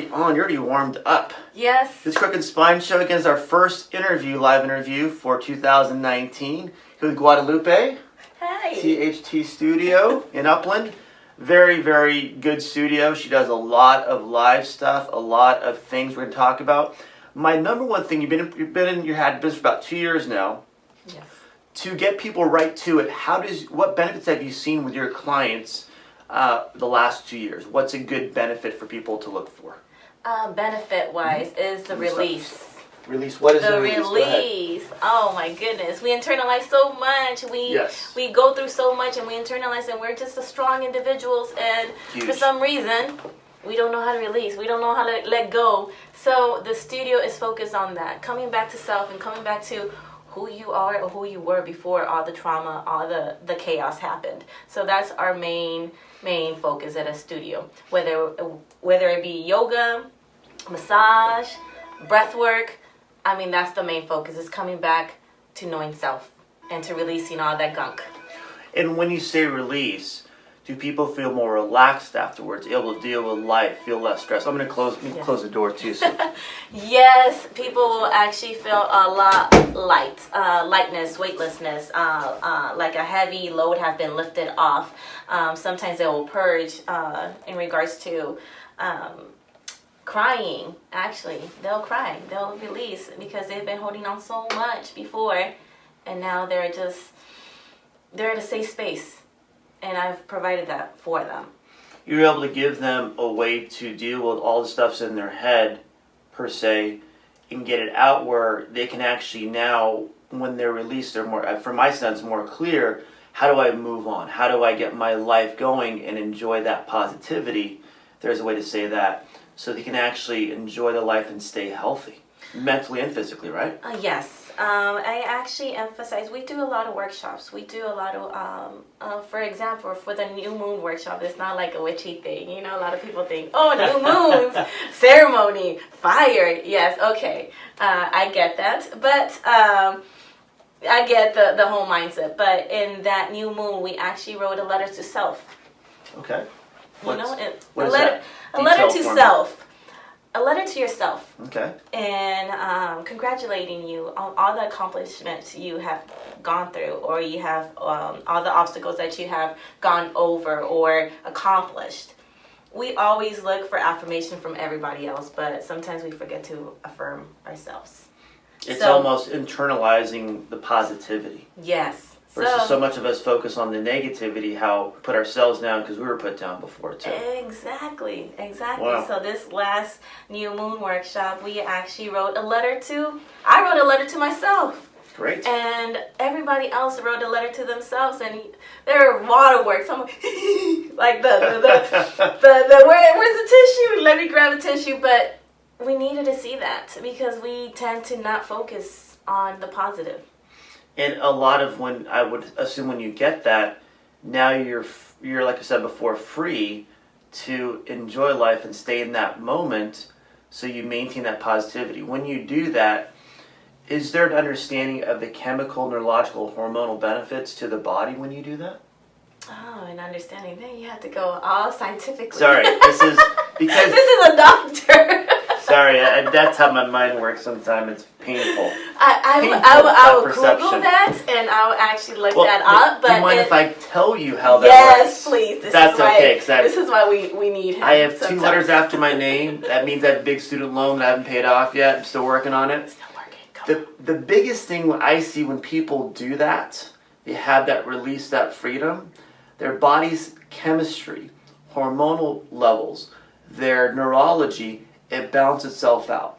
On, you're already warmed up. Yes. This Crooked Spine Show again is our first live interview for 2019. Here with Guadalupe. Hi. THT Studio in Upland. Very, very good studio. She does a lot of live stuff, a lot of things we're going to talk about. My number one thing, you've been in your had business for about 2 years now. Yes. To get people right to it, what benefits have you seen with your clients the last 2 years? What's a good benefit for people to look for? Benefit-wise is the release. Release. What is the release? The release. Oh my goodness. We internalize so much. We go through so much and we internalize, and we're just strong individuals, and for some reason we don't know how to release. We don't know how to let go. So the studio is focused on that. Coming back to self and coming back to who you are or who you were before all the trauma, all the chaos happened. So that's our main focus at a studio. Whether it be yoga, massage, breath work, I mean, that's the main focus, is coming back to knowing self and to releasing all that gunk. And when you say release, do people feel more relaxed afterwards, able to deal with life, feel less stress? I'm going to close the door too. So. Yes, people will actually feel a lot lightness, weightlessness, like a heavy load have been lifted off. Sometimes they will purge in regards to crying. Actually, they'll cry, they'll release because they've been holding on so much before, and now they're at a safe space. And I've provided that for them. You're able to give them a way to deal with all the stuff's in their head, per se, and get it out where they can actually now, when they're released, they're more, from my sense, more clear. How do I move on? How do I get my life going and enjoy that positivity? There's a way to say that. So they can actually enjoy the life and stay healthy, mentally and physically, right? Yes. I actually emphasize, we do a lot of workshops. We do a lot of, for example, for the new moon workshop, it's not like a witchy thing. You know, a lot of people think, oh, new moons, ceremony, fire. Yes, okay. I get that. But I get the whole mindset. But in that new moon, we actually wrote a letter to self. Okay. A A letter to self. A letter to yourself. Okay. And congratulating you on all the accomplishments you have gone through, or you have all the obstacles that you have gone over or accomplished. We always look for affirmation from everybody else, but sometimes we forget to affirm ourselves. It's almost internalizing the positivity. Yes. Versus so much of us focus on the negativity, how we put ourselves down because we were put down before too. Exactly. Wow. So this last new moon workshop, we actually I wrote a letter to myself. Great. And everybody else wrote a letter to themselves, and there are waterworks. I'm like where's the tissue? Let me grab a tissue. But we needed to see that because we tend to not focus on the positive. And a lot of when you get that, now you're like I said before, free to enjoy life and stay in that moment, so you maintain that positivity. When you do that, is there an understanding of the chemical, neurological, hormonal benefits to the body when you do that? Oh, an understanding. Then you have to go all scientifically. Sorry, this is because this is a doctor. Sorry, that's how my mind works sometimes. It's painful. I will Google that, and I'll actually look that up. But do you mind if I tell you how that Yes, works? please. That's okay. This is why we need him. I have sometimes 2 letters after my name. That means I have a big student loan that I haven't paid off yet. I'm still working on it. Still working. The biggest thing I see when people do that, they have that release, that freedom, their body's chemistry, hormonal levels, their neurology, it balances itself out.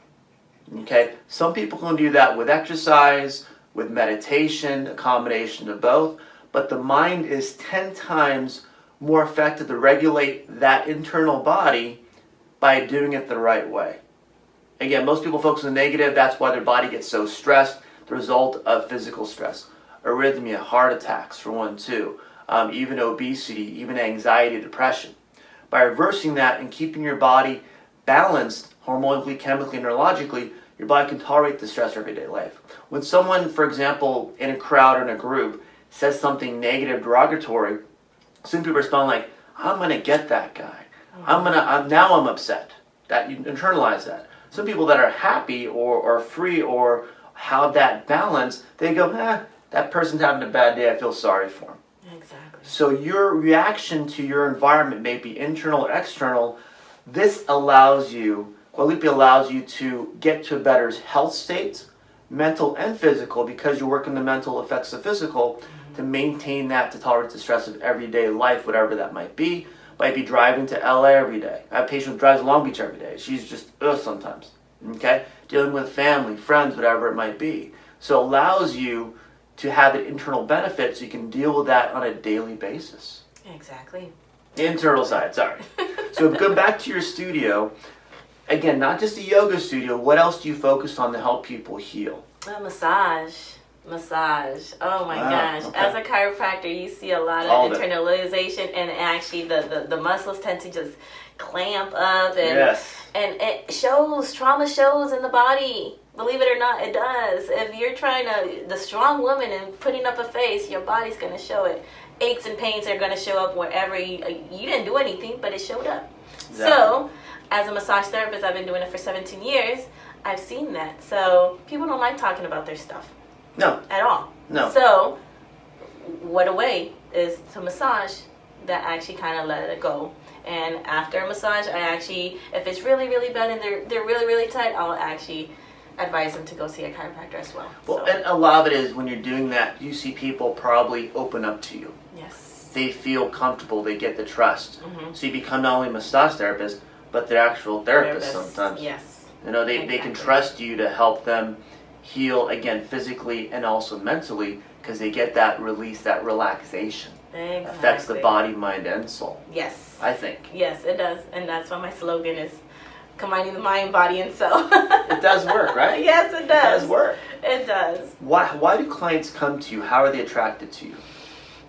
Okay? Some people can do that with exercise, with meditation, a combination of both, but the mind is 10 times more effective to regulate that internal body by doing it the right way. Again, most people focus on the negative, that's why their body gets so stressed, the result of physical stress. Arrhythmia, heart attacks for one too, even obesity, even anxiety, depression. By reversing that and keeping your body balanced hormonally, chemically, neurologically, your body can tolerate the stress of everyday life. When someone, for example, in a crowd or in a group, says something negative, derogatory, some people respond like, I'm going to get that guy. Now I'm upset. that you internalize that. Some people that are happy or free or have that balance, they go, that person's having a bad day, I feel sorry for them. Exactly. So your reaction to your environment may be internal or external. This allows you, Guadalupe allows you to get to a better health state, mental and physical, because you're working the mental affects the physical, to maintain that, to tolerate the stress of everyday life, whatever that might be. Might be driving to LA every day. I have a patient who drives to Long Beach every day. She's just sometimes. Okay? Dealing with family, friends, whatever it might be. So it allows you to have an internal benefit so you can deal with that on a daily basis. Exactly. The internal side, sorry. So go back to your studio. Again, not just a yoga studio. What else do you focus on to help people heal? Massage. Oh my gosh. Okay. As a chiropractor, you see a lot of internalization, and actually the muscles tend to just clamp up, and and it shows, trauma shows in the body. Believe it or not, it does. If you're trying to, the strong woman and putting up a face, your body's going to show it. Aches and pains are going to show up wherever you didn't do anything, but it showed up. Exactly. So, as a massage therapist, I've been doing it for 17 years. I've seen that. So, people don't like talking about their stuff. No. At all. No. So, what a way is to massage that actually kind of let it go. And after a massage, I actually, if it's really, really bad and they're really, really tight, I'll actually advise them to go see a chiropractor as well. Well, and a lot of it is when you're doing that, you see people probably open up to you. Yes. They feel comfortable, they get the trust. Mm-hmm. So you become not only a massage therapist, but they're actual therapists sometimes. Yes. You know, they can trust you to help them heal, again, physically and also mentally, because they get that release, that relaxation. Exactly. Affects the body, mind, and soul. Yes. I think. Yes, it does. And that's why my slogan is combining the mind, body, and soul. It does work, right? Yes, it does. It does work. It does. Why do clients come to you? How are they attracted to you?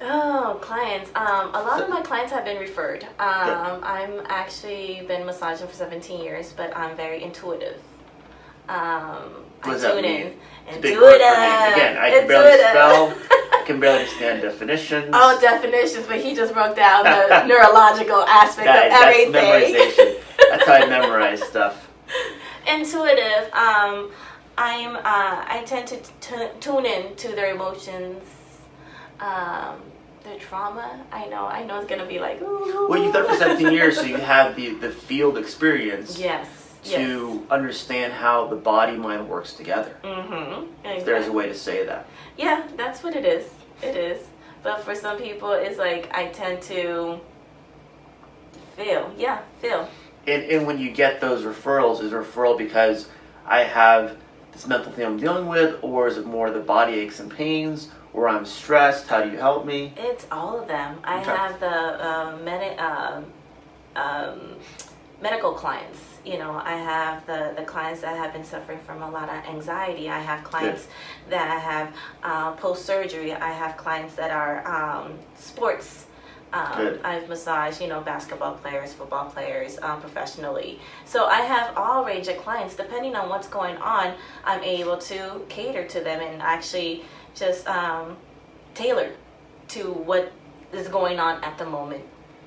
Oh, clients. A lot of my clients have been referred. I'm actually been massaging for 17 years, but I'm very intuitive. I tune in. Intuitive. Again, I can barely spell. I can barely understand definitions. Oh, definitions, but he just broke down the neurological aspect of everything. That's memorization. That's how I memorize stuff. Intuitive. I tend to tune in to their emotions, their trauma. I know it's gonna be like. Ooh. Well, you've done it for 17 years, so you have the field experience. Yes. To understand how the body mind works together. Mm-hmm. Exactly. If there's a way to say that. Yeah, that's what it is. It is. But for some people, it's like I tend to feel. Yeah, feel. And when you get those referrals, is a referral because I have this mental thing I'm dealing with, or is it more the body aches and pains, or I'm stressed? How do you help me? It's all of them. I have the medical clients. You know, I have the clients that have been suffering from a lot of anxiety. I have clients that have post-surgery. I have clients that are sports. I've massaged, basketball players, football players, professionally. So I have all range of clients. Depending on what's going on, I'm able to cater to them and actually just tailor to what is going on at the moment.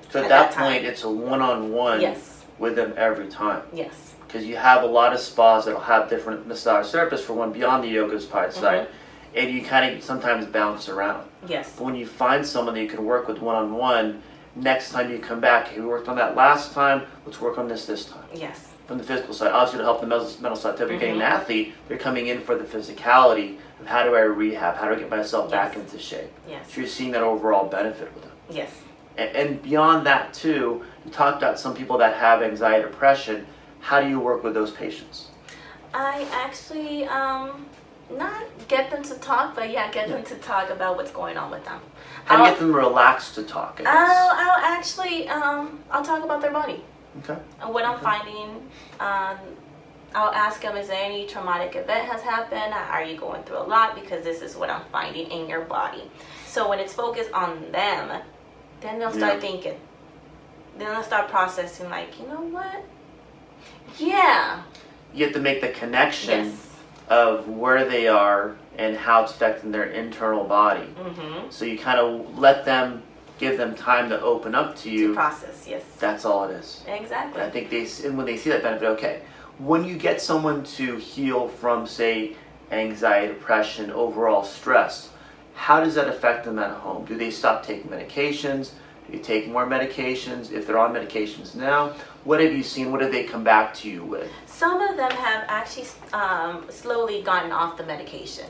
So at that point, it's a one-on-one. Yes. With them every time. Yes. Because you have a lot of spas that'll have different massage therapists for one beyond the yoga spa side, and you kind of sometimes bounce around. Yes. But when you find someone that you can work with one-on-one, next time you come back, hey, we worked on that last time, let's work on this time. Yes. From the physical side, obviously to help the mental side. Typically getting an athlete, they're coming in for the physicality of how do I rehab, how do I get myself back into shape. Yes. So you're seeing that overall benefit with them. Yes. And beyond that too, you talked about some people that have anxiety, depression. How do you work with those patients? I actually not get them to talk, but get them to talk about what's going on with them. How do you get them relaxed to talk? I'll actually I'll talk about their body. Okay. And what I'm finding. I'll ask them, is there any traumatic event has happened? Are you going through a lot? Because this is what I'm finding in your body. So when it's focused on them, then they'll start thinking. Then they'll start processing, like, you know what? Yeah. You have to make the connection of where they are and how it's affecting their internal body. Mm-hmm. So you kind of let them give them time to open up to you. To process, yes. That's all it is. Exactly. And I think and when they see that benefit, okay, when you get someone to heal from, say, anxiety, depression, overall stress, how does that affect them at home? Do they stop taking medications? Do you take more medications? If they're on medications now, what have you seen? What have they come back to you with? Some of them have actually slowly gotten off the medication.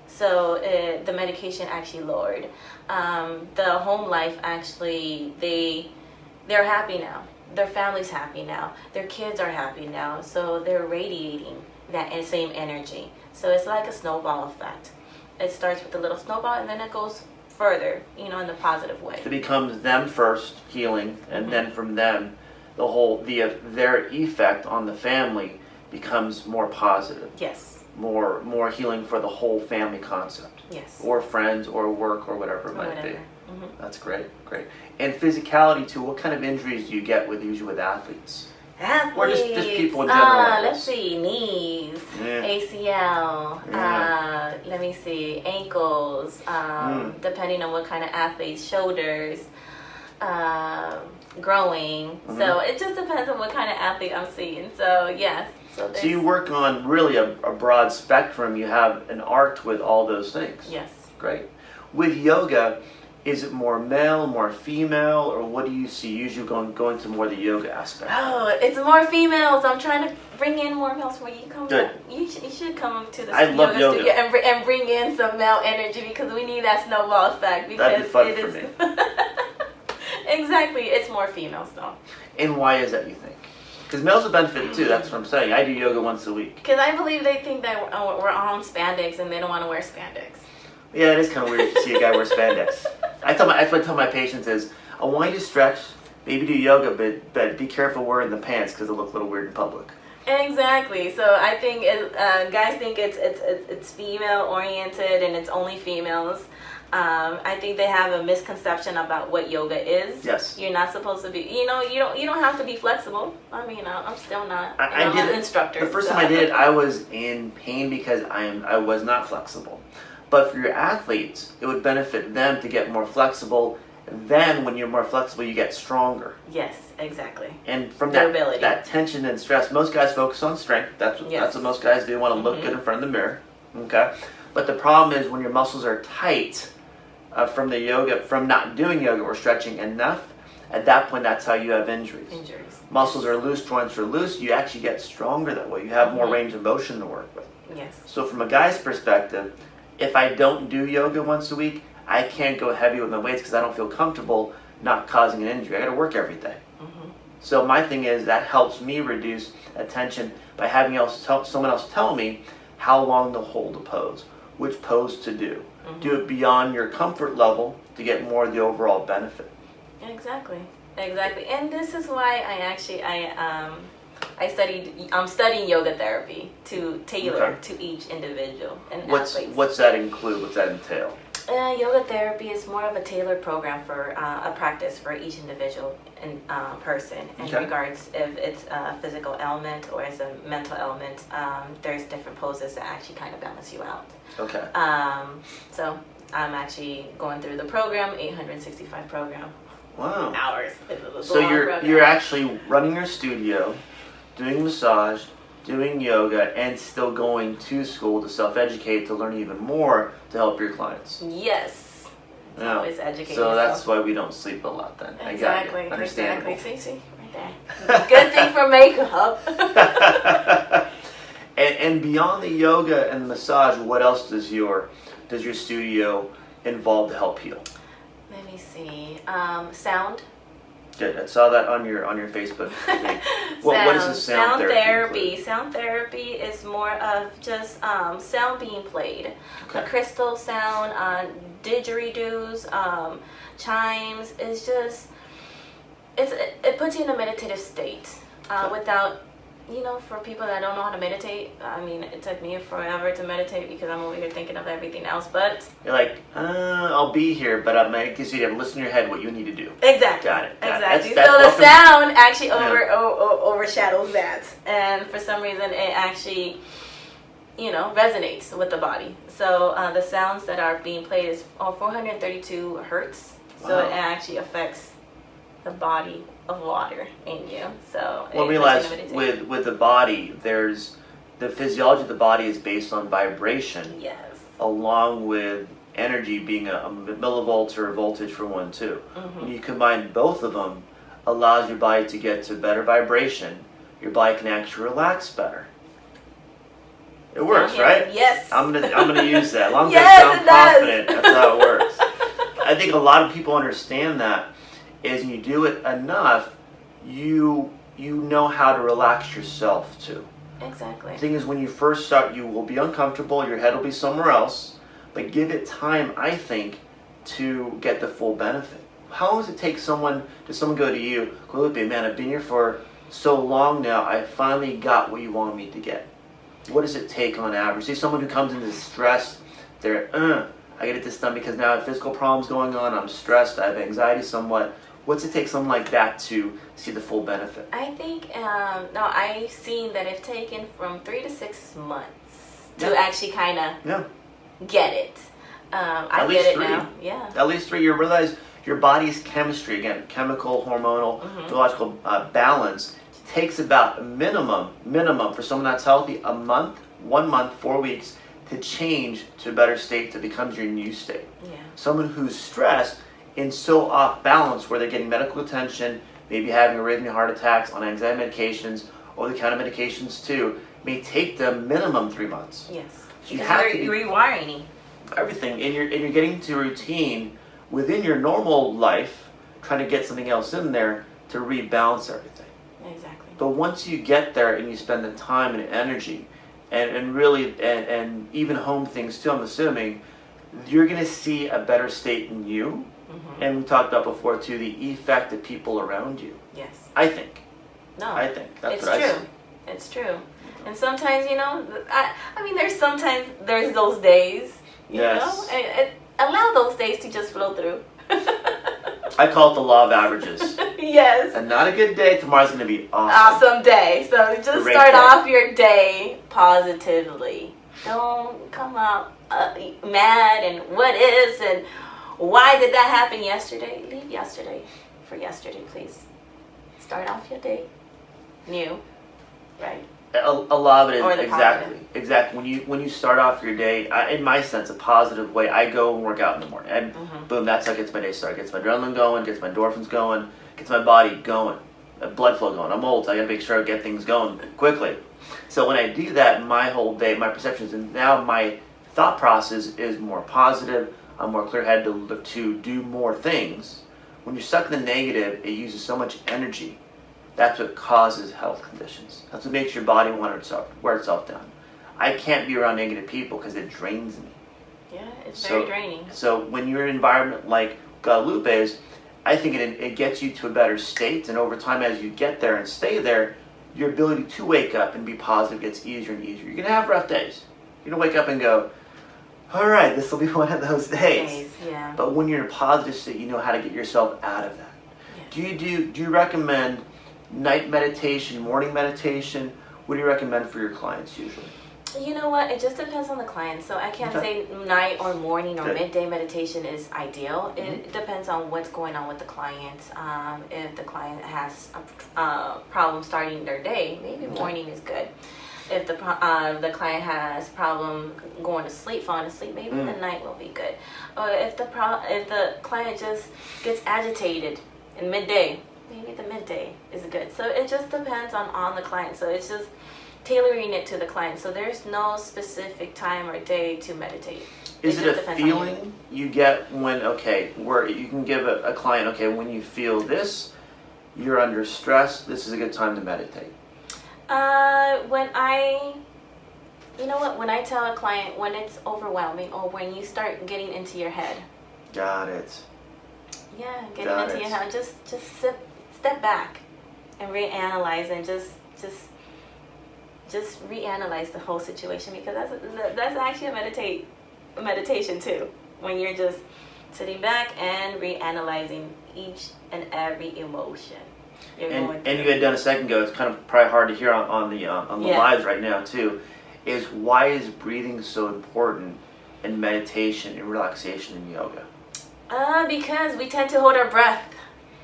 So the medication actually lowered. The home life actually, they're happy now. Their family's happy now. Their kids are happy now. So they're radiating that same energy. So it's like a snowball effect. It starts with a little snowball and then it goes further, in the positive way. It becomes them first healing, and then from them, their effect on the family becomes more positive. Yes. More healing for the whole family concept. Yes. Or friends, or work, or whatever it might be. Mm-hmm. That's great. And physicality too. What kind of injuries do you get usually with athletes? Athletes. Or just people in general? Let's see, knees, ACL, let me see, ankles, depending on what kind of athletes, shoulders, growing. So it just depends on what kind of athlete I'm seeing. So yes. So you work on really a broad spectrum. You have an art with all those things. Yes. Great. With yoga, is it more male, more female, or what do you see usually going to more the yoga aspect? Oh, it's more females. I'm trying to bring in more males for you. Good. You should come to the yoga studio and bring in some male energy because we need that snowball effect. Because that'd be fun for me. Exactly. It's more females though. And why is that, you think? Because males will benefit too, that's what I'm saying. I do yoga once a week. Because I believe they think that we're on spandex and they don't want to wear spandex. Yeah, it is kind of weird to see a guy wear spandex. That's what I tell my patients is, I want you to stretch, maybe do yoga, but be careful wearing the pants because they look a little weird in public. Exactly. So I think guys think it's female oriented and it's only females. I think they have a misconception about what yoga is. Yes. You're not supposed to be. You don't have to be flexible. I mean, I'm still not. I'm an instructor. The first time I did it, I was in pain because I was not flexible. But for your athletes, it would benefit them to get more flexible. Then, when you're more flexible, you get stronger. Yes, exactly. And from that tension and stress, most guys focus on strength. That's what most guys do. Want to look good in front of the mirror. Okay. But the problem is when your muscles are tight from not doing yoga or stretching enough. At that point, that's how you have injuries. Muscles are loose, joints are loose. You actually get stronger that way. You have more range of motion to work with. Yes. So from a guy's perspective, if I don't do yoga once a week, I can't go heavy with my weights because I don't feel comfortable not causing an injury. I got to work every day. So my thing is that helps me reduce attention by having someone else tell me how long to hold a pose, which pose to do. Do it beyond your comfort level to get more of the overall benefit. Exactly. And this is why I'm studying yoga therapy to tailor to each individual and athletes. What's that include? What's that entail? Yoga therapy is more of a tailored program for a practice for each individual and person in regards if it's a physical element or as a mental element. There's different poses that actually kind of balance you out. Okay. So I'm actually going through the program, 865 program. Wow. Hours. So you're actually running your studio, doing massage, doing yoga, and still going to school to self-educate to learn even more to help your clients. Yes. It's always educating. So that's why we don't sleep a lot then. Exactly. I got you. Understandable. Exactly. See, right there. Good thing for makeup. and beyond the yoga and the massage, what else does your studio involve to help heal? Let me see. Sound. Good. I saw that on your Facebook thing. What is the sound therapy? Sound therapy is more of just sound being played. Okay. A crystal sound, didgeridoos, chimes. It's just it puts you in a meditative state without. For people that don't know how to meditate, I mean, it took me forever to meditate because I'm over here thinking of everything else, but... You're like, I'll be here, but I'm going to get you to listen in your head what you need to do. Exactly. Got it. Exactly. So the sound actually overshadows that. And for some reason, it actually, resonates with the body. So the sounds that are being played is 432 hertz. So it actually affects the body of water in you. So well, realize with the body, there's the physiology of the body is based on vibration. Yes. Along with energy being a millivolt or a voltage for 1, 2. Mm-hmm. When you combine both of them, allows your body to get to better vibration. Your body can actually relax better. It works, right? Yes. I'm gonna use that. As long as I sound confident, that's how it works. I think a lot of people understand that is when you do it enough, you know how to relax yourself too. Exactly. The thing is, when you first start, you will be uncomfortable, your head will be somewhere else, but give it time, I think, to get the full benefit. How long does it take does someone go to you, Guadalupe, man, I've been here for so long now, I finally got what you wanted me to get. What does it take on average? See someone who comes into stress, they're, I gotta get this done because now I have physical problems going on, I'm stressed, I have anxiety somewhat. What's it take someone like that to see the full benefit? I think, I've seen that it's taken from 3 to 6 months to actually kind of get it. I get it now. Yeah. At least 3. You realize your body's chemistry, again, chemical, hormonal, biological balance, takes about a minimum for someone that's healthy, 1 month, 4 weeks to change to a better state that becomes your new state. Yeah. Someone who's stressed and so off balance where they're getting medical attention, maybe having arrhythmia, heart attacks, on anxiety medications, over-the-counter medications too, may take them minimum 3 months. Yes. So you have to be rewiring everything, and you're getting to routine within your normal life, trying to get something else in there to rebalance everything. Exactly. But once you get there and you spend the time and energy, and really and even home things too, I'm assuming, you're going to see a better state in you. Mm-hmm. And we talked about before too, the effect of people around you. Yes. I think. No. I think. That's it's what true. I see. It's true. And sometimes, I mean, there's those days, you know, and allow those days to just flow through. I call it the law of averages. Yes. And not a good day, tomorrow's going to be awesome. Awesome day. So just start off your day positively. Don't come out mad and what ifs and why did that happen yesterday? Leave yesterday for yesterday, please. Start off your day new, right? A lot of it is exactly. When you start off your day, in my sense, a positive way. I go and work out in the morning, and boom, that's how it gets my day started. Gets my adrenaline going, gets my endorphins going, gets my body going, blood flow going. I'm old, so I gotta make sure I get things going quickly. So when I do that, my whole day, my perceptions, and now my thought process is more positive. I'm more clear-headed to do more things. When you're stuck in the negative, it uses so much energy. That's what causes health conditions. That's what makes your body wear itself down. I can't be around negative people because it drains me. Yeah, it's very draining. So when you're in an environment like Guadalupe's, I think it gets you to a better state, and over time as you get there and stay there, your ability to wake up and be positive gets easier and easier. You're going to have rough days. You're going to wake up and go, all right, this will be one of those days. Yeah. But when you're in a positive state, you know how to get yourself out of that. Yes. Do you recommend night meditation, morning meditation? What do you recommend for your clients usually? You know what? It just depends on the client. So I can't say night or morning or midday meditation is ideal. It depends on what's going on with the client. If the client has a problem starting their day, maybe morning is good. If the client has problem going to sleep, falling asleep, maybe the night will be good. Or if the client just gets agitated in midday, maybe the midday is good. So it just depends on the client. So it's just tailoring it to the client. So there's no specific time or day to meditate. Is it a feeling you get when, where you can give a client, when you feel this, you're under stress, this is a good time to meditate? When I tell a client when it's overwhelming or when you start getting into your head. Got it. Yeah, getting into your head. Just step back and reanalyze and just reanalyze the whole situation, because that's actually a meditation too. When you're just sitting back and reanalyzing each and every emotion. And you had done a second ago, it's kind of probably hard to hear on the lives right now too, is why is breathing so important in meditation and relaxation and yoga? Because we tend to hold our breath.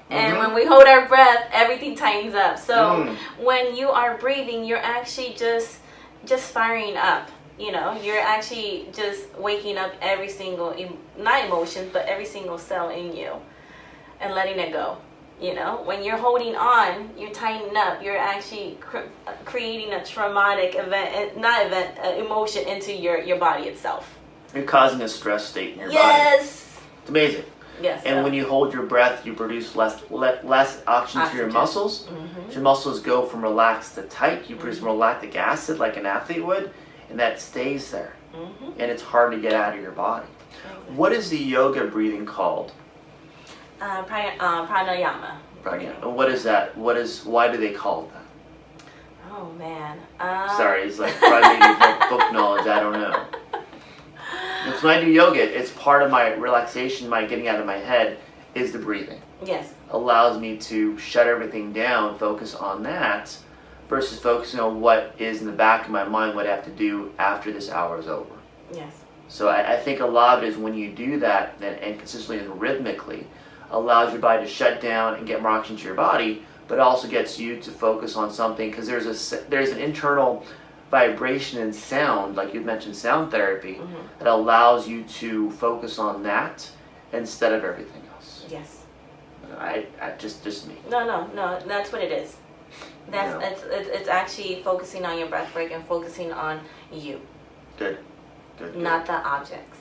And when we hold our breath, everything tightens up. So when you are breathing, you're actually just firing up. You know, you're actually just waking up every single, not emotion, but every single cell in you and letting it go. You know, when you're holding on, you're tightening up. You're actually creating a traumatic emotion into your body itself. You're causing a stress state in your body. Yes. It's amazing. Yes. And when you hold your breath, you produce less oxygen to your muscles. Your muscles go from relaxed to tight. You produce more lactic acid like an athlete would, and that stays there. And it's hard to get out of your body. What is the yoga breathing called? Pranayama. And what is that? Why do they call it that? Oh man. Sorry, it's like probably like book knowledge. I don't know. It's when I do yoga, it's part of my relaxation, my getting out of my head, is the breathing. Yes. Allows me to shut everything down, focus on that, versus focusing on what is in the back of my mind, what I have to do after this hour is over. Yes. So I think a lot of it is when you do that, and consistently and rhythmically, allows your body to shut down and get more oxygen to your body, but also gets you to focus on something, because there's an internal vibration and sound, like you mentioned sound therapy, that allows you to focus on that instead of everything else. Yes. I just me. No, that's what it is. It's actually focusing on your breath work and focusing on you. Good. Not the objects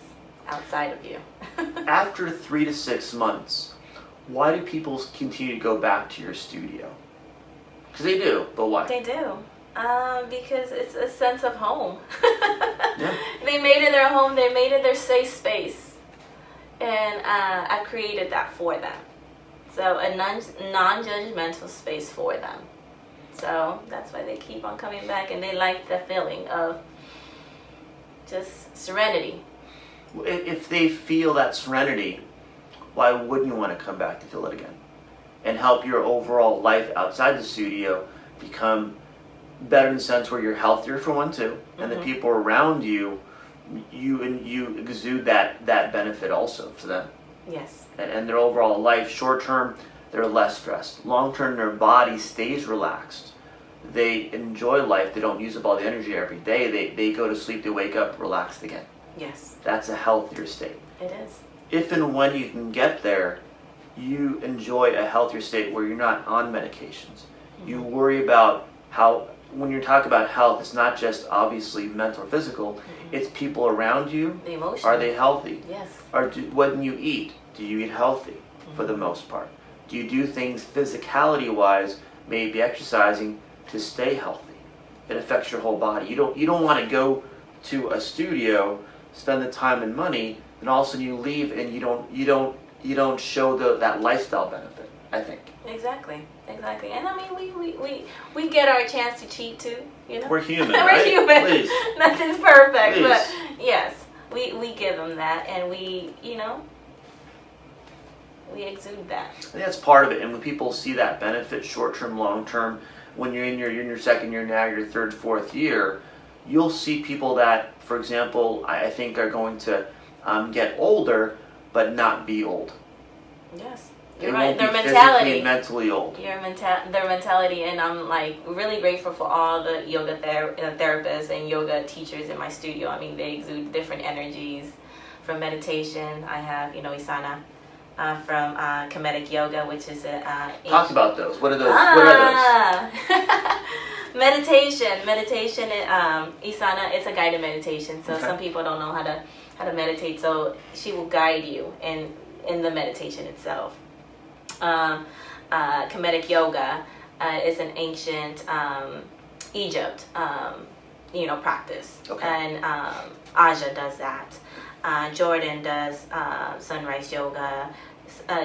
outside of you. After 3 to 6 months, why do people continue to go back to your studio? Because they do, but why? They do. Because it's a sense of home. Yeah. They made it their home. They made it their safe space, and I created that for them. So a non-judgmental space for them. So that's why they keep on coming back, and they like the feeling of just serenity. If they feel that serenity, why wouldn't you want to come back to feel it again, and help your overall life outside the studio become better in the sense where you're healthier for one too, and the people around you exude that benefit also for them. Yes. And their overall life, short term, they're less stressed. Long term, their body stays relaxed. They enjoy life. They don't use up all the energy every day. They go to sleep, they wake up relaxed again. Yes. That's a healthier state. It is. If and when you can get there, you enjoy a healthier state where you're not on medications. You worry about how, when you talk about health, it's not just obviously mental or physical, it's people around you. The emotion. Are they healthy? Yes. When you eat, do you eat healthy for the most part? Do you do things physicality-wise, maybe exercising, to stay healthy? It affects your whole body. You don't want to go to a studio, spend the time and money, and all of a sudden you leave and you don't show that lifestyle benefit, I think. Exactly. And I mean, we get our chance to cheat too, you know. We're human, We're right? human. Please. Nothing's perfect, Please. but yes, we give them that, and we exude that. I think that's part of it, and when people see that benefit, short term, long term, when you're in your second year now, your third, fourth year, you'll see people that, for example, I think are going to get older, but not be old. Yes. They You're right. won't Their be mentality. physically and mentally old. Their mentality, and I'm like really grateful for all the yoga therapists and yoga teachers in my studio. I mean, they exude different energies. From meditation, I have Isana from Comedic Yoga, which is Talk about those. What are those? What are those? Meditation. Isana. It's a guided meditation. So some people don't know how to meditate. So she will guide you in the meditation itself. Comedic yoga is an ancient Egypt practice, and Aja does that. Jordan does sunrise yoga.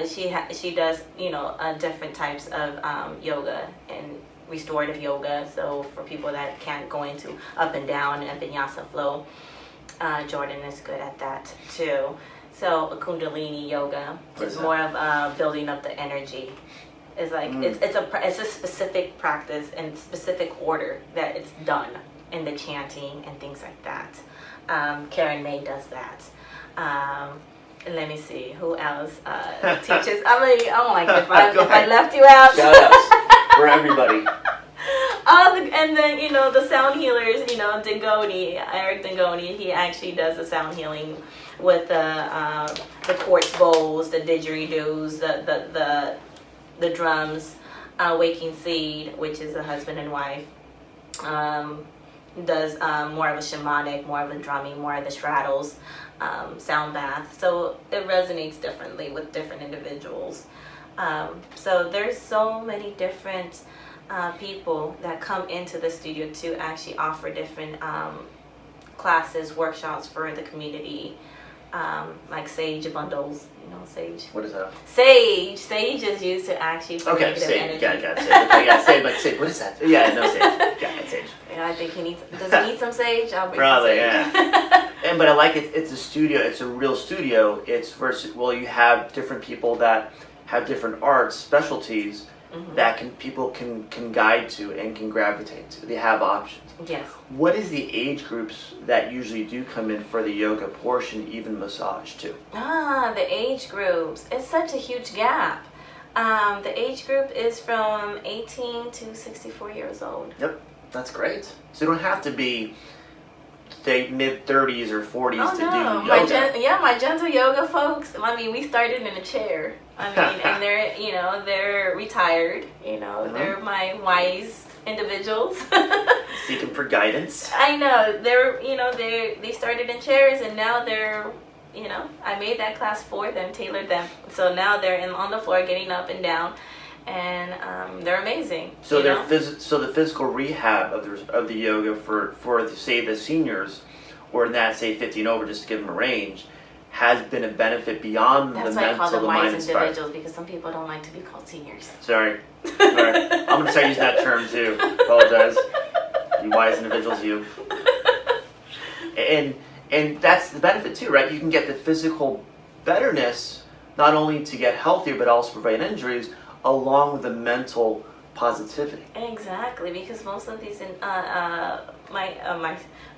She does different types of yoga and restorative yoga. So for people that can't go into up and down and vinyasa flow, Jordan is good at that too. So a Kundalini yoga is more of building up the energy. It's like it's a specific practice and specific order that it's done in the chanting and things like that. Karen May does that. let me see, who else teaches? I mean, oh my God, if I left you out. Shout outs for everybody. And then, you know, the sound healers, you know, Eric Dingoni, he actually does the sound healing with the quartz bowls, the didgeridoos, the drums, Waking Seed, which is a husband and wife, does more of a shamanic, more of the drumming, more of the straddles, sound bath. So it resonates differently with different individuals. So there's so many different people that come into the studio to actually offer different classes, workshops for the community, like sage bundles. You know, sage. What is that? Sage. Sage is used to actually for negative energy. Got sage. Okay, got sage. Like sage. What is that? Yeah, no sage. Yeah, sage. Yeah, I think he needs. Does he need some sage? I'll bring Probably, some sage. Yeah. But I like it. It's a studio. It's a real studio. It's versus. Well, you have different people that have different arts specialties. Mm-hmm. That people can guide to and can gravitate to. They have options. Yes. What is the age groups that usually do come in for the yoga portion, even massage too? The age groups. It's such a huge gap. The age group is from 18 to 64 years old. Yep, that's great. So you don't have to be, say, mid-30s or 40s to do yoga. My gentle yoga folks, I mean, we started in a chair. I mean, and they're retired, they're my wise individuals. Seeking for guidance. I know. They started in chairs and now they're, I made that class for them, tailored them. So now they're on the floor getting up and down and they're amazing. So so the physical rehab of the yoga for say the seniors or in that say 50 and over, just to give them a range, has been a benefit beyond the mental, the mind, That's why I call them wise individuals, because some people don't like to be called seniors. Sorry. I'm going to start using that term too. Apologize. You wise individuals, you. And that's the benefit too, right? You can get the physical betterness, not only to get healthier, but also prevent injuries, along with the mental positivity. Exactly, because most of these,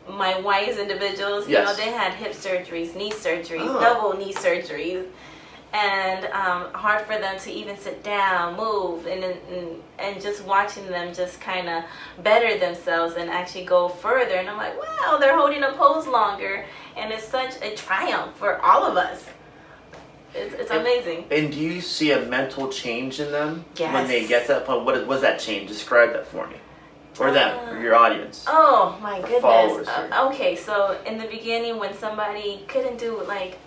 my wise individuals, yes. They had hip surgeries, knee surgeries, double knee surgeries, and hard for them to even sit down, move, and just watching them just kind of better themselves and actually go further. And I'm like, wow, they're holding a pose longer, and it's such a triumph for all of us. It's amazing. And do you see a mental change in them yes. when they get to that point? What was that change? Describe that for me. Or them, or your audience. Oh my goodness. Followers. Okay, so in the beginning when somebody couldn't do, like,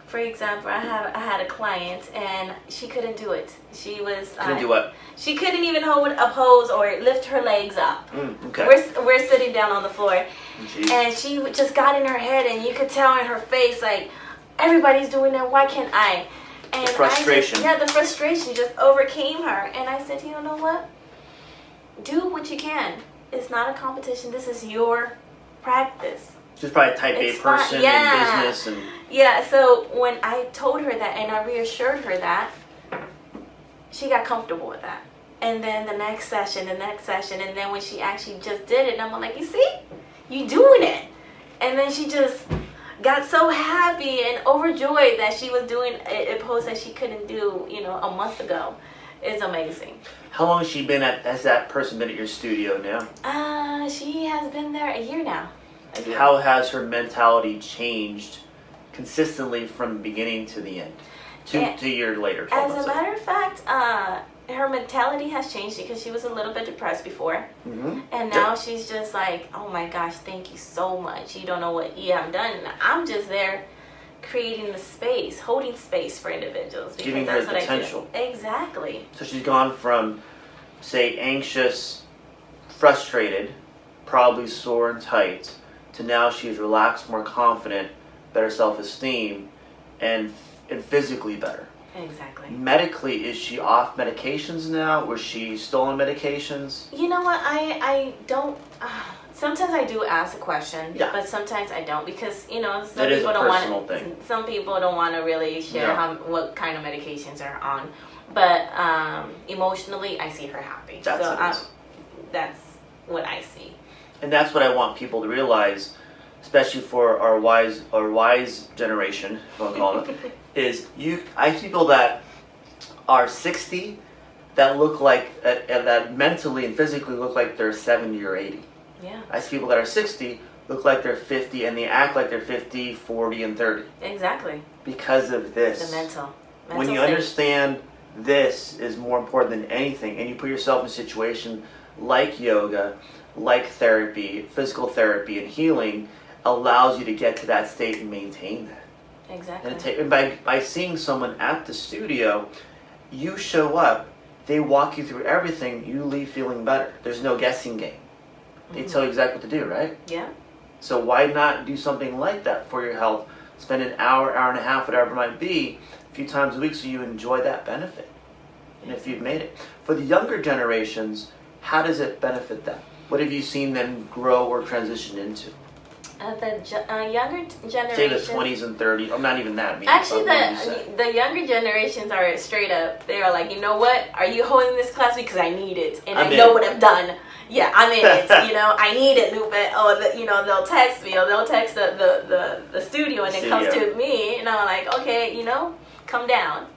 for example, I had a client and she couldn't do it. She was... Couldn't do what? She couldn't even hold a pose or lift her legs up. Okay. We're sitting down on the floor. Jeez. And she just got in her head and you could tell in her face, like, everybody's doing that, why can't I? And the frustration. The frustration just overcame her. And I said, you know what? Do what you can. It's not a competition. This is your practice. She's probably a type A person in business. And yeah, so when I told her that and I reassured her that, she got comfortable with that. And then the next session, and then when she actually just did it, I'm like, you see? You doing it. And then she just got so happy and overjoyed that she was doing a pose that she couldn't do, a month ago. It's amazing. How long has that person been at your studio now? She has been there a year now. How has her mentality changed consistently from the beginning to the end? 2 years later. As a matter of fact, her mentality has changed because she was a little bit depressed before. Mm-hmm. And now she's just like, oh my gosh, thank you so much. You don't know what you have done. I'm just there creating the space, holding space for individuals. Giving her the potential. Exactly. So she's gone from, say, anxious, frustrated, probably sore and tight, to now she's relaxed, more confident, better self-esteem, and physically better. Exactly. Medically, is she off medications now? Was she still on medications? You know what? I don't... sometimes I do ask a question, but sometimes I don't because, some people don't want to really share what kind of medications are on. But emotionally, I see her happy. That's what I see. And that's what I want people to realize. especially for our wise generation, if I want to call them, is I see people that are 60 that look like that mentally and physically look like they're 70 or 80. Yeah. I see people that are 60 look like they're 50 and they act like they're 50, 40, and 30. Exactly. Because of this. The mental when you state. understand this is more important than anything, and you put yourself in a situation like yoga, like therapy, physical therapy, and healing allows you to get to that state and maintain that. Exactly. And by seeing someone at the studio, you show up, they walk you through everything, you leave feeling better. There's no guessing game. They tell you exactly what to do, right? Yeah. So why not do something like that for your health? Spend an hour, hour and a half, whatever it might be, a few times a week so you enjoy that benefit. And if you've made it. For the younger generations, how does it benefit them? What have you seen them grow or transition into? The younger generation. Say the 20s and 30s, or not even that. Actually, the younger generations are straight up. They are like, you know what? Are you holding this class because I need it, and I know what I've done. Yeah, I'm in it. I need it, Lupe. Or they'll text me, or they'll text the studio, and it comes to me, and I'm like, okay, come down.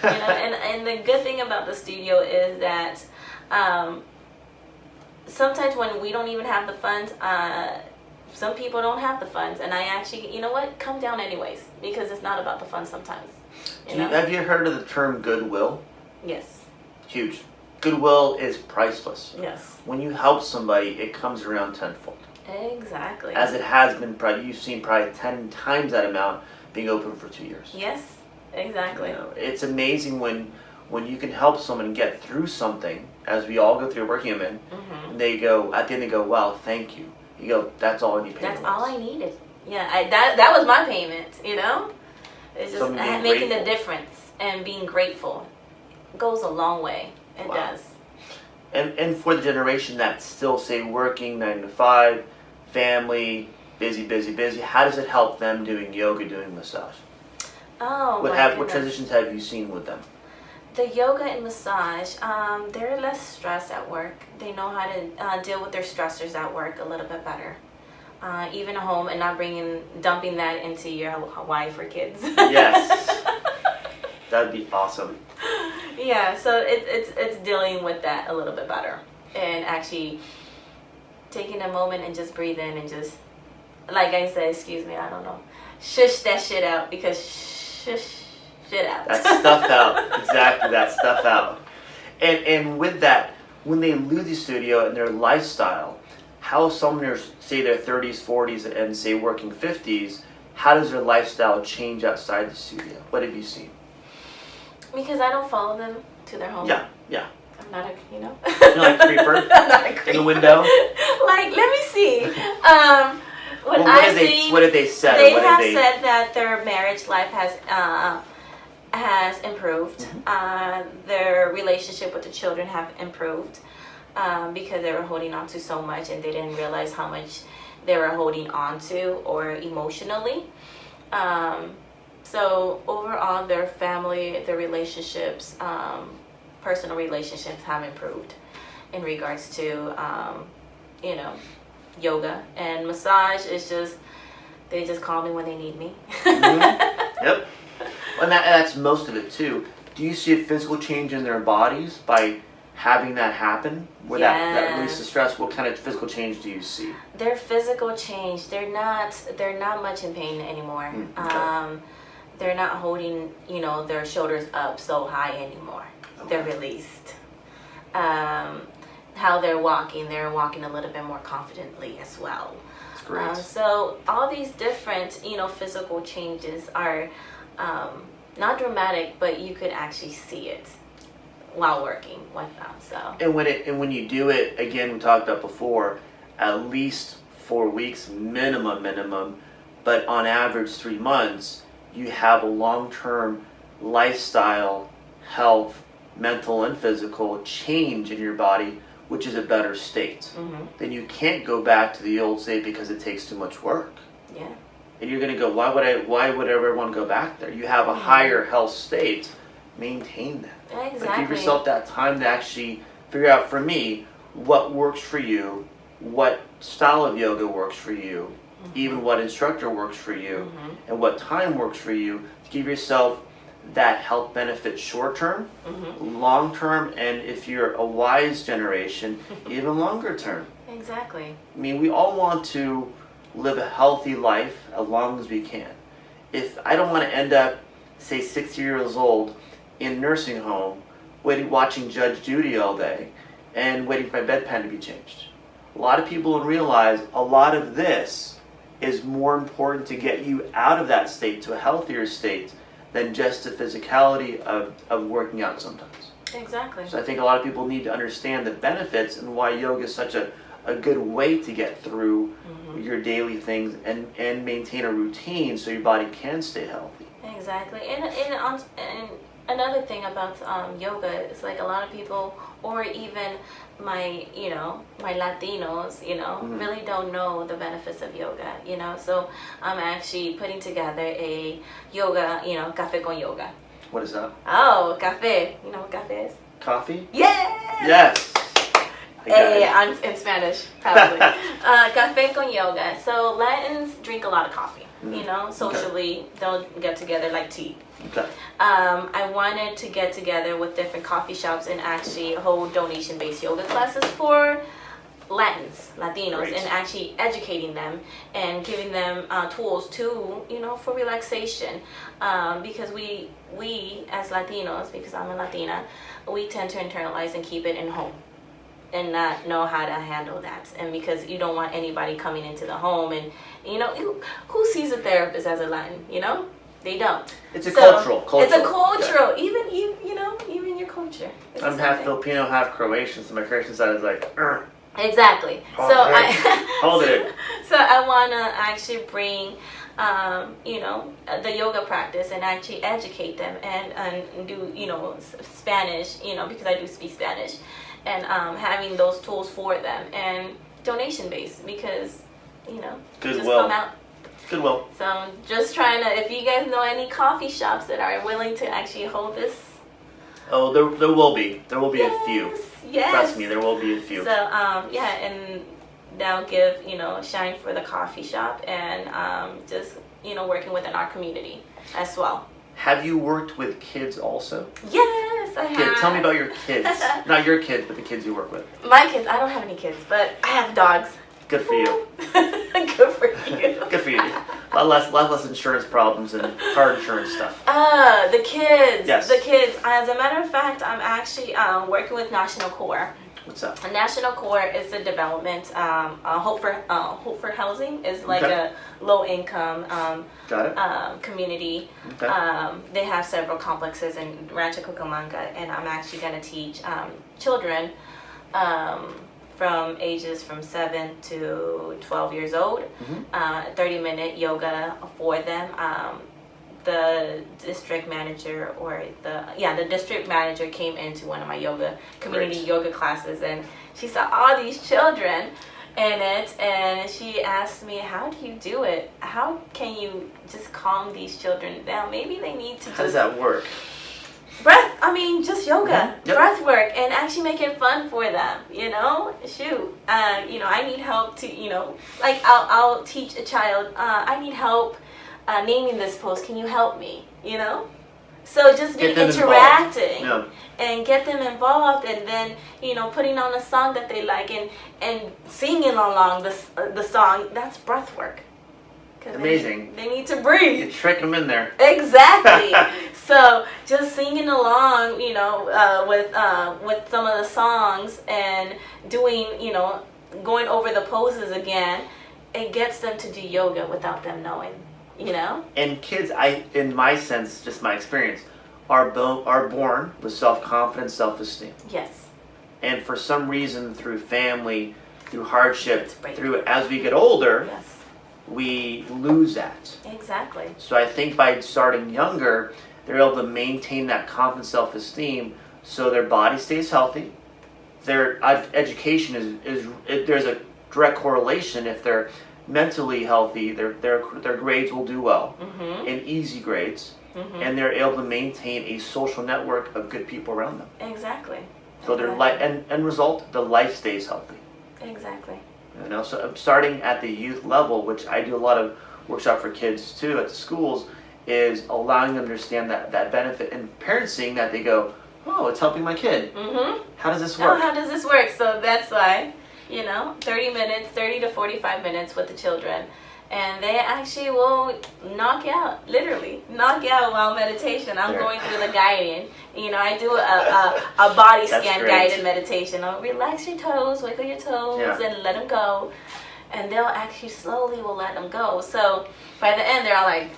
And the good thing about the studio is that sometimes when we don't even have the funds. Some people don't have the funds, and I actually, come down anyways, because it's not about the funds sometimes. Have you heard of the term goodwill? Yes. Huge. Goodwill is priceless. Yes. When you help somebody, it comes around tenfold. Exactly. As it has been, you've seen probably 10 times that amount being open for 2 years. Yes, exactly. It's amazing when you can help someone get through something, as we all go through working them in, and they go, at the end they go, wow, thank you. You go, that's all I need. That's all I needed. Yeah, that was my payment, It's just making the difference and being grateful goes a long way. It does. And for the generation that's still, say, working 9 to 5, family, busy, how does it help them doing yoga, doing massage? What transitions have you seen with them? The yoga and massage, they're less stressed at work. They know how to deal with their stressors at work a little bit better. Even at home, and not dumping that into your wife or kids. Yes. That'd be awesome. Yeah, so it's dealing with that a little bit better. And actually taking a moment and just breathe in and just, like I said, excuse me, I don't know, shush that shit out, because shush shit out. That stuff out. Exactly, that stuff out. And with that, when they leave the studio and their lifestyle, how someone, say their 30s, 40s, and say working 50s, how does their lifestyle change outside the studio? What have you seen? Because I don't follow them to their home. Yeah. I'm not a, You're like a creeper? I'm not a creeper. In the window? Like, let me see. What have they said? They have said that their marriage life has improved. Mm-hmm. Their relationship with the children have improved because they were holding on to so much, and they didn't realize how much they were holding on to, or emotionally. So overall, their family, their relationships, personal relationships have improved in regards to, yoga. And massage is just, they just call me when they need me. Mm-hmm. Yep. And that's most of it too. Do you see a physical change in their bodies by having that happen? Where that release the stress? What kind of physical change do you see? Their physical change, they're not much in pain anymore. Okay. They're not holding, their shoulders up so high anymore. Okay. They're released. How they're walking a little bit more confidently as well. That's great. So all these different, physical changes are not dramatic, but you could actually see it while working with them. So. And when you do it, again, we talked about before, at least 4 weeks minimum, but on average 3 months, you have a long-term lifestyle, health, mental and physical change in your body, which is a better state. Mm-hmm. Then you can't go back to the old state because it takes too much work. Yeah. And you're going to go, why would everyone go back there? You have a higher health state. Maintain that. Exactly. But give yourself that time to actually figure out, for me, what works for you, what style of yoga works for you, even what instructor works for you, and what time works for you, to give yourself that health benefit short term, long term, and if you're a wise generation, even longer term. Exactly. I mean, we all want to live a healthy life as long as we can. If I don't want to end up, say, 60 years old in a nursing home, watching Judge Judy all day, and waiting for my bedpan to be changed. A lot of people don't realize a lot of this is more important to get you out of that state to a healthier state than just the physicality of working out sometimes. Exactly. So I think a lot of people need to understand the benefits and why yoga is such a good way to get through your daily things and maintain a routine so your body can stay healthy. Exactly. And another thing about yoga is like a lot of people, or even my Latinos, really don't know the benefits of yoga, So I'm actually putting together a yoga, Caf'e con yoga. What is that? Oh, café. You know what café is? Coffee? Yes! Yes! In Spanish, probably. Café con yoga. So Latins drink a lot of coffee, socially. They'll get together like tea. Okay. I wanted to get together with different coffee shops and actually hold donation-based yoga classes for Latinos, Great. and actually educating them and giving them tools to, for relaxation. Because we as Latinos, because I'm a Latina, we tend to internalize and keep it in home and not know how to handle that. And because you don't want anybody coming into the home and, who sees a therapist as a Latin, They don't. It's a cultural. It's a cultural. Okay. Even your culture. I'm half Filipino, half Croatian, so my Croatian side is like, Exactly. Hold it. So I want to actually bring, the yoga practice and actually educate them and do, Spanish, because I do speak Spanish, and having those tools for them and donation based because, Goodwill. just come out. Goodwill. So I'm just trying to, if you guys know any coffee shops that are willing to actually hold this. Oh, there will be. There will be a few. Yes. Trust me, there will be a few. So, and that'll give, shine for the coffee shop and just, working within our community as well. Have you worked with kids also? Yes, I have. Yeah, tell me about your kids. Not your kids, but the kids you work with. My kids, I don't have any kids, but I have dogs. Good for you. Good for you. Good for you. A lot less insurance problems and car insurance stuff. The kids. Yes. The kids. As a matter of fact, I'm actually working with National Core. What's up? A National Core is a development. Hope for Housing is like a low income Got it. community. Okay. They have several complexes in Rancho Cucamonga, and I'm actually going to teach children from ages from 7 to 12 years old, 30-minute yoga for them. The district manager the district manager came into one of my community yoga classes, and she saw all these children in it, and she asked me, how do you do it? How can you just calm these children down? Maybe they need to How does that work? Just yoga, breath work, and actually make it fun for them, shoot. I need help to, I'll teach a child, I need help naming this pose, can you help me, So just being interacting and get them involved, and then, putting on a song that they like and singing along the song, that's breath work. Amazing. They need to breathe. You trick them in there. Exactly. So just singing along, with some of the songs and doing, going over the poses again, it gets them to do yoga without them knowing, And kids, in my sense, just my experience, are born with self-confidence, self-esteem. Yes. And for some reason, through family, through hardship, as we get older, we lose that. Exactly. So I think by starting younger, they're able to maintain that confidence, self-esteem, so their body stays healthy. Their education there's a direct correlation. If they're mentally healthy, their grades will do well, and easy grades, and they're able to maintain a social network of good people around them. Exactly. So their life and result, the life stays healthy. Exactly. You know, so starting at the youth level, which I do a lot of workshop for kids too at the schools, is allowing them to understand that benefit, and parents seeing that, they go, oh, it's helping my kid. Mm-hmm. How does this work? Oh, how does this work? So that's why, 30 to 45 minutes with the children. And they actually will knock out, literally knock out while meditation. I'm going through the guiding. I do a body scan guided meditation. I'll relax your toes, wiggle your toes, and let them go. And they'll actually slowly will let them go. So by the end, they're all like,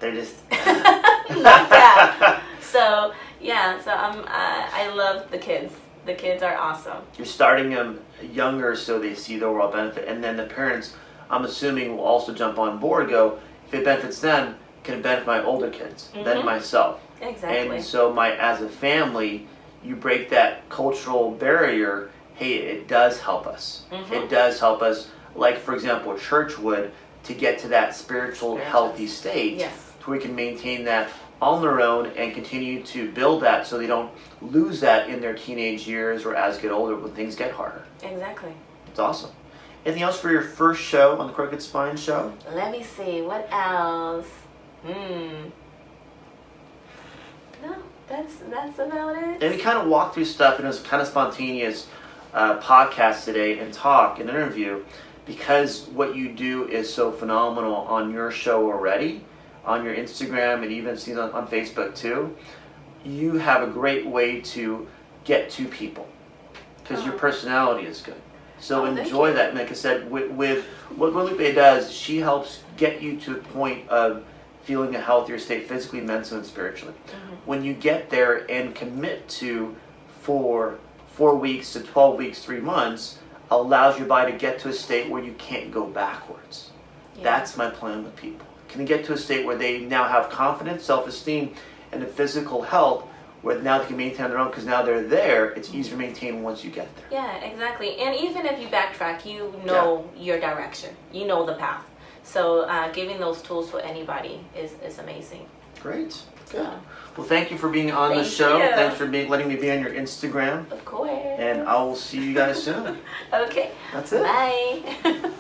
they're just knocked out. So I love the kids. The kids are awesome. You're starting them younger so they see the overall benefit, and then the parents, I'm assuming, will also jump on board. Go, if it benefits them, can it benefit my older kids, then myself? Exactly. And so as a family, you break that cultural barrier. Hey, it does help us. It does help us. Like, for example, church would, to get to that spiritual healthy state, to where we can maintain that on their own and continue to build that so they don't lose that in their teenage years or as get older when things get harder. Exactly. It's awesome. Anything else for your first show on the Crooked Spine Show? Let me see. What else? No, that's about it. And we kind of walked through stuff, and it was kind of spontaneous podcast today and talk and interview, because what you do is so phenomenal on your show already, on your Instagram, and even seen on Facebook too. You have a great way to get to people because your personality is good. So enjoy that. And like I said, with what Guadalupe does, she helps get you to a point of feeling a healthier state physically, mentally, and spiritually. When you get there and commit to 4 weeks to 12 weeks, 3 months, allows your body to get to a state where you can't go backwards. That's my plan with people. Can they get to a state where they now have confidence, self-esteem, and the physical health, where now they can maintain their own, because now they're there, it's easier to maintain once you get there. Yeah, exactly. And even if you backtrack, you know your direction. You know the path. So giving those tools to anybody is amazing. Great. Good. Well, thank you for being on the show. Thanks for letting me be on your Instagram. Of course. And I will see you guys soon. Okay. That's it. Bye.